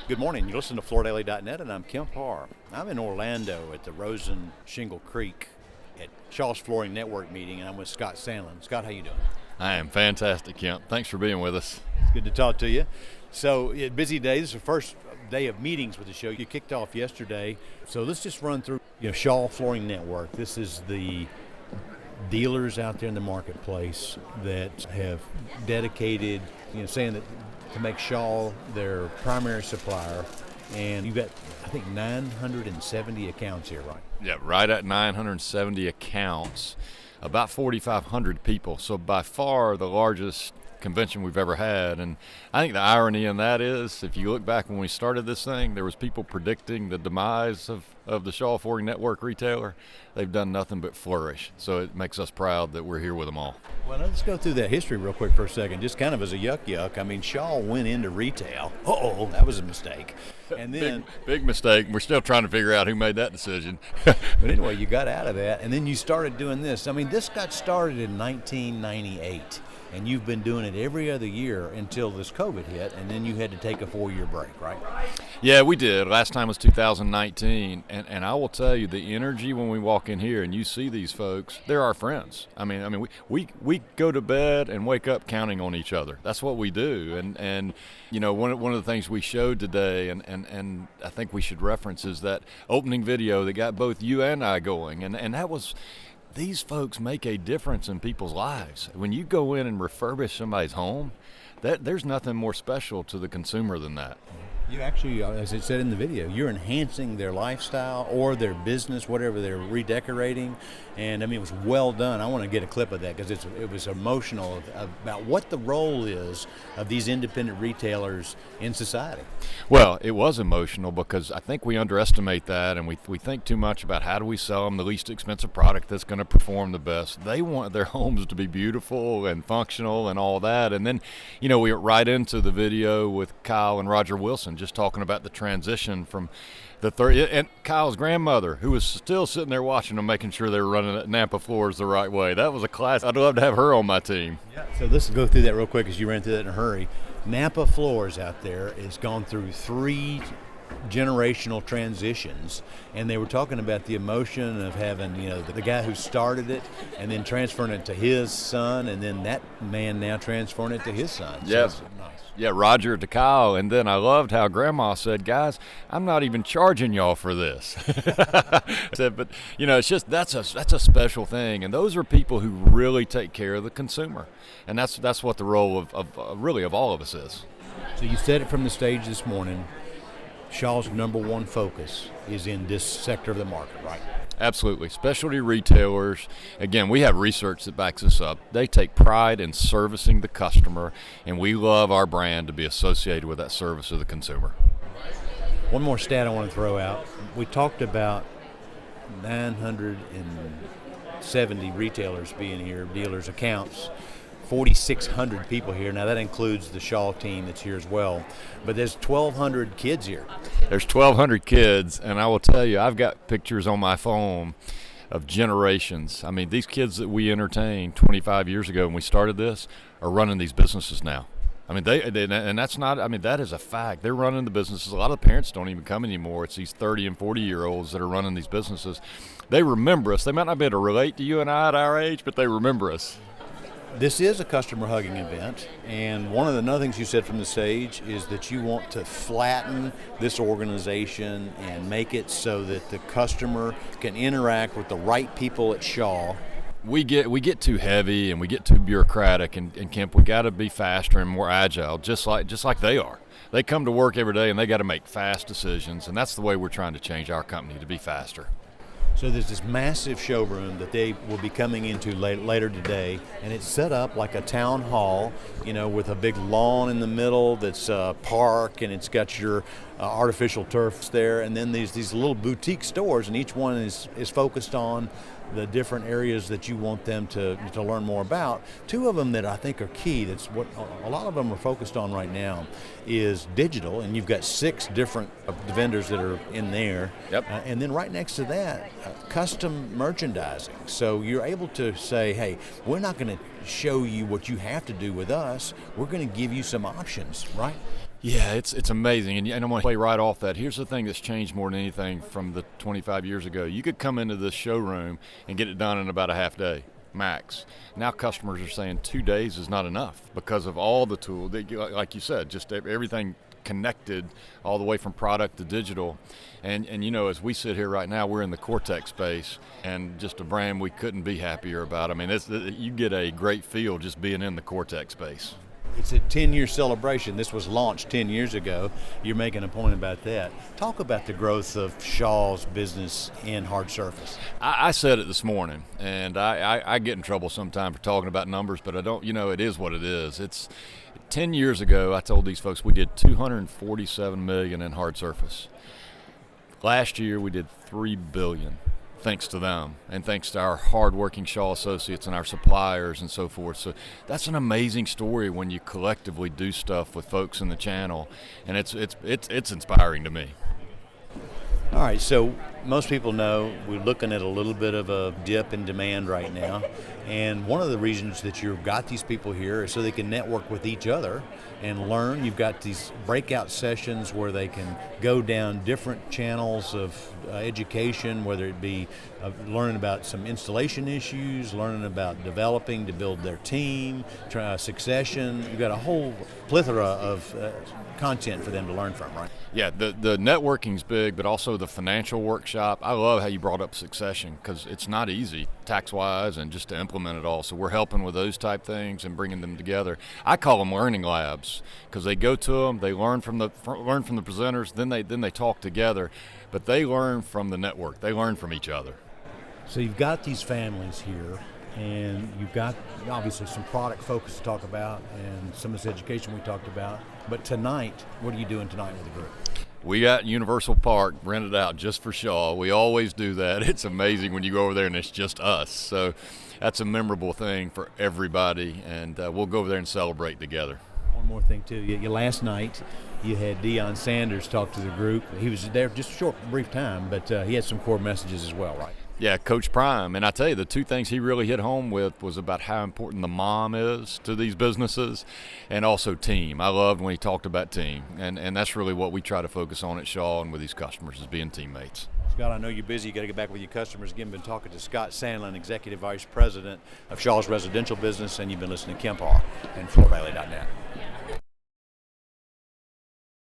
Good morning. You listen to FloorDaily.net, and I'm Kemp Harr. I'm in Orlando at the Rosen Shingle Creek at Shaw's Flooring Network meeting, and I'm with Scott Sandlin. Scott, how you doing? I am fantastic, Kemp. Thanks for being with us. It's good to talk to you. So, busy day. This is the first day of meetings with the show. You kicked off yesterday. So let's just run through Shaw Flooring Network. This is the dealers out there in the marketplace that have dedicated, saying that to make Shaw their primary supplier. And you've got, I think, 970 accounts here, right? Yeah, right at 970 accounts, about 4,500 people. So by far the largest convention we've ever had. And I think the irony in that is, if you look back when we started this thing, there was people predicting the demise of the Shaw Flooring Network retailer. They've done nothing but flourish. So it makes us proud that we're here with them all. Well, let's go through that history real quick for a second, just kind of as a yuck. I mean, Shaw went into retail. That was a mistake. And then big mistake. We're still trying to figure out who made that decision. But anyway, you got out of that, and then you started doing this. I mean, this got started in 1998. And you've been doing it every other year until this COVID hit, and then you had to take a 4-year break, right? Yeah, we did. Last time was 2019, and I will tell you, the energy when we walk in here and you see these folks, they're our friends. I mean, we go to bed and wake up counting on each other. That's what we do. And one of the things we showed today, and I think we should reference, is that opening video that got both you and I going, and that was. These folks make a difference in people's lives. When you go in and refurbish somebody's home, there's nothing more special to the consumer than that. You actually, as it said in the video, you're enhancing their lifestyle or their business, whatever they're redecorating. And I mean, it was well done. I want to get a clip of that because it was emotional about what the role is of these independent retailers in society. Well, it was emotional because I think we underestimate that, and we think too much about how do we sell them the least expensive product that's going to perform the best. They want their homes to be beautiful and functional and all that. And then, we went right into the video with Kyle and Roger Wilson, just talking about the transition from the and Kyle's grandmother, who was still sitting there watching them, making sure they were running Napa floors the right way. That was a class. I'd love to have her on my team. Yeah. So let's go through that real quick as you ran through that in a hurry. Napa floors out there has gone through 3 generational transitions, and they were talking about the emotion of having the guy who started it and then transferring it to his son, and then that man now transferring it to his son. Yes. So nice. Yeah, Roger to Kyle, and then I loved how Grandma said, "Guys, I'm not even charging y'all for this." said, but it's just that's a special thing, and those are people who really take care of the consumer, and that's what the role of all of us is. So you said it from the stage this morning. Shaw's number one focus is in this sector of the market, right? Absolutely. Specialty retailers, again, we have research that backs this up. They take pride in servicing the customer, and we love our brand to be associated with that service of the consumer. One more stat I want to throw out. We talked about 970 retailers being here, dealers' accounts. 4,600 people here. Now that includes the Shaw team that's here as well. But there's 1,200 kids here. There's 1,200 kids, and I will tell you, I've got pictures on my phone of generations. I mean, these kids that we entertained 25 years ago when we started this are running these businesses now. I mean, they and that's not, I mean, that is a fact. They're running the businesses. A lot of the parents don't even come anymore. It's these 30 and 40-year-olds that are running these businesses. They remember us. They might not be able to relate to you and I at our age, but they remember us. This is a customer hugging event, and one of the other things you said from the stage is that you want to flatten this organization and make it so that the customer can interact with the right people at Shaw. We get too heavy and we get too bureaucratic, and Kemp, we got to be faster and more agile, just like they are. They come to work every day and they got to make fast decisions, and that's the way we're trying to change our company, to be faster. So there's this massive showroom that they will be coming into later today, and it's set up like a town hall, with a big lawn in the middle that's a park, and it's got your artificial turfs there, and then these little boutique stores, and each one is focused on the different areas that you want them to learn more about. 2 of them that I think are key, that's what a lot of them are focused on right now, is digital, and you've got 6 different vendors that are in there. Yep. And then right next to that, custom merchandising. So you're able to say, hey, we're not going to show you what you have to do with us. We're going to give you some options, right? Yeah, it's amazing, and I'm going to play right off that. Here's the thing that's changed more than anything from the 25 years ago. You could come into this showroom and get it done in about a half day, max. Now customers are saying 2 days is not enough because of all the tools, like you said, just everything connected all the way from product to digital. And as we sit here right now, we're in the Cortex space, and just a brand we couldn't be happier about. I mean, you get a great feel just being in the Cortex space. It's a 10-year celebration. This was launched 10 years ago. You're making a point about that. Talk about the growth of Shaw's business in hard surface. I said it this morning, and I get in trouble sometimes for talking about numbers, but I don't, it is what it is. It's 10 years ago, I told these folks we did $247 million in hard surface. Last year, we did $3 billion. Thanks to them, and thanks to our hard-working Shaw associates and our suppliers and so forth. So that's an amazing story when you collectively do stuff with folks in the channel, and it's inspiring to me. All right, so most people know we're looking at a little bit of a dip in demand right now, and one of the reasons that you've got these people here is so they can network with each other and learn. You've got these breakout sessions where they can go down different channels of education, whether it be learning about some installation issues, learning about developing to build their team, succession. You've got a whole plethora of content for them to learn from, right? Yeah, the networking's big, but also the financial workshop. I love how you brought up succession, because it's not easy tax-wise and just to implement it all. So we're helping with those type things and bringing them together. I call them learning labs, because they go to them, they learn from the presenters, then they talk together, but they learn from the network. They learn from each other. So you've got these families here, and you've got obviously some product focus to talk about and some of this education we talked about. But tonight, what are you doing tonight with the group? We got Universal Park rented out just for Shaw. We always do that. It's amazing when you go over there and it's just us. So that's a memorable thing for everybody, and we'll go over there and celebrate together. One more thing too. Last night you had Deion Sanders talk to the group. He was there just a short, brief time, but he had some core messages as well, right? Yeah, Coach Prime. And I tell you, the two things he really hit home with was about how important the mom is to these businesses, and also team. I loved when he talked about team. And that's really what we try to focus on at Shaw and with these customers, is being teammates. Scott, I know you're busy. You got to get back with your customers. Again, been talking to Scott Sandlin, Executive Vice President of Shaw's Residential Business, and you've been listening to Kemp Harr and FloorValley.net.